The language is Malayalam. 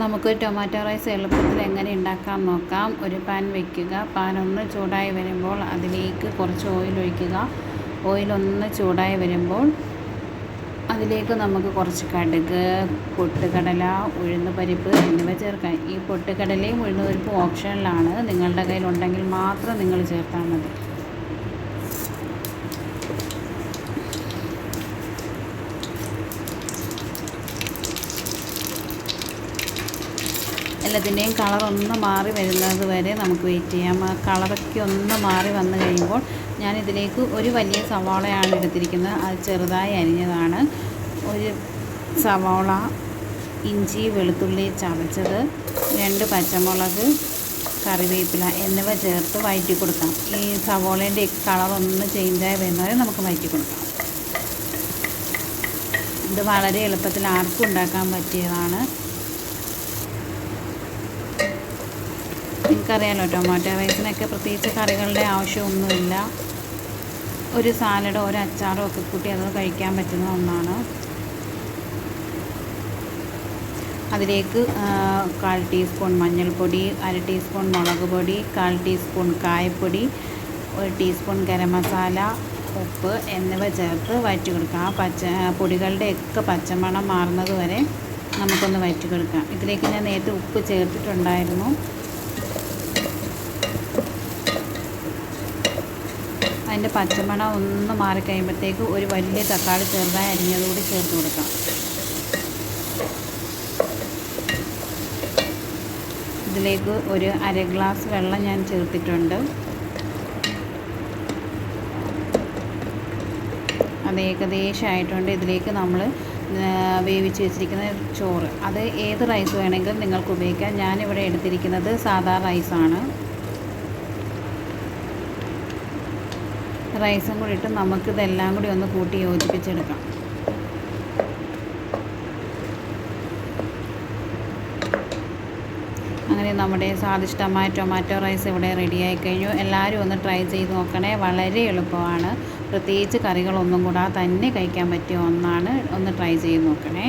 നമുക്ക് ടൊമാറ്റോ റൈസ് എളുപ്പത്തിൽ എങ്ങനെ ഉണ്ടാക്കാം നോക്കാം. ഒരു പാൻ വയ്ക്കുക. പാൻ ഒന്ന് ചൂടായി വരുമ്പോൾ അതിലേക്ക് കുറച്ച് ഓയിൽ ഒഴിക്കുക. ഓയിലൊന്ന് ചൂടായി വരുമ്പോൾ അതിലേക്ക് നമുക്ക് കുറച്ച് കടുക്, പൊട്ടുകടല, ഉഴുന്ന് പരിപ്പ് എന്നിവ ചേർക്കാം. ഈ പൊട്ടുകടലയും ഉഴുന്ന് പരിപ്പും ഓപ്ഷണലാണ്. നിങ്ങളുടെ കയ്യിലുണ്ടെങ്കിൽ മാത്രം നിങ്ങൾ ചേർത്താൽ മതി. എല്ലാത്തിൻ്റെയും കളറൊന്ന് മാറി വരുന്നത് വരെ നമുക്ക് വെയിറ്റ് ചെയ്യാം. ആ കളറൊക്കെ ഒന്ന് മാറി വന്നു കഴിയുമ്പോൾ ഞാനിതിലേക്ക് ഒരു വലിയ സവാളയാണ് എടുത്തിരിക്കുന്നത്. അത് ചെറുതായി അരിഞ്ഞതാണ്. ഒരു സവാള, ഇഞ്ചി, വെളുത്തുള്ളി ചതച്ചത്, 2 പച്ചമുളക്, കറിവേപ്പില എന്നിവ ചേർത്ത് വഴറ്റി കൊടുക്കാം. ഈ സവാളേൻ്റെ കളറൊന്ന് ചേഞ്ചായി വരുന്നവരെ നമുക്ക് വഴറ്റി കൊടുക്കാം. ഇത് വളരെ എളുപ്പത്തിൽ ആർക്കും ഉണ്ടാക്കാൻ പറ്റിയതാണ്. നിങ്ങൾക്കറിയാമല്ലോ, ടൊമാറ്റോ റൈസിനൊക്കെ പ്രത്യേകിച്ച് കറികളുടെ ആവശ്യമൊന്നുമില്ല. ഒരു സാലഡോ ഒരു അച്ചാറോ ഒക്കെ കൂട്ടി അത് കഴിക്കാൻ പറ്റുന്ന ഒന്നാണ്. അതിലേക്ക് 1/4 ടീസ്പൂൺ മഞ്ഞൾപ്പൊടി, 1/2 ടീസ്പൂൺ മുളക് പൊടി, 1/4 ടീസ്പൂൺ കായപ്പൊടി, 1 ടീസ്പൂൺ ഗരം മസാല, ഉപ്പ് എന്നിവ ചേർത്ത് വഴറ്റി കൊടുക്കാം. പൊടികളുടെയൊക്കെ പച്ചമണം മാറുന്നത് വരെ നമുക്കൊന്ന് വഴറ്റി കൊടുക്കാം. ഇതിലേക്ക് ഞാൻ നേരത്തെ ഉപ്പ് ചേർത്തിട്ടുണ്ടായിരുന്നു. അതിൻ്റെ പച്ചമണം ഒന്ന് മാറിക്കഴിയുമ്പോഴത്തേക്ക് ഒരു വലിയ തക്കാളി ചെറുതായി അരിഞ്ഞതുകൂടി ചേർത്ത് കൊടുക്കാം. ഇതിലേക്ക് ഒരു 1/2 ഗ്ലാസ് വെള്ളം ഞാൻ ചേർത്തിട്ടുണ്ട്. അത് ഏകദേശമായിട്ടുണ്ട്. ഇതിലേക്ക് നമ്മൾ വേവിച്ച് വെച്ചിരിക്കുന്ന ചോറ്, അത് ഏത് റൈസ് വേണമെങ്കിലും നിങ്ങൾക്ക് ഉപയോഗിക്കാം. ഞാനിവിടെ എടുത്തിരിക്കുന്നത് സാദാ റൈസാണ്. റൈസും കൂടി ഇട്ട് നമുക്കിതെല്ലാം കൂടി ഒന്ന് കൂട്ടി യോജിപ്പിച്ചെടുക്കാം. അങ്ങനെ നമ്മുടെ സ്വാദിഷ്ടമായ ടൊമാറ്റോ റൈസ് ഇവിടെ റെഡിയായി കഴിഞ്ഞു. എല്ലാവരും ഒന്ന് ട്രൈ ചെയ്ത് നോക്കണേ. വളരെ എളുപ്പമാണ്. പ്രത്യേകിച്ച് കറികളൊന്നും കൂടാതെ തന്നെ കഴിക്കാൻ പറ്റിയ ഒന്നാണ്. ഒന്ന് ട്രൈ ചെയ്ത് നോക്കണേ.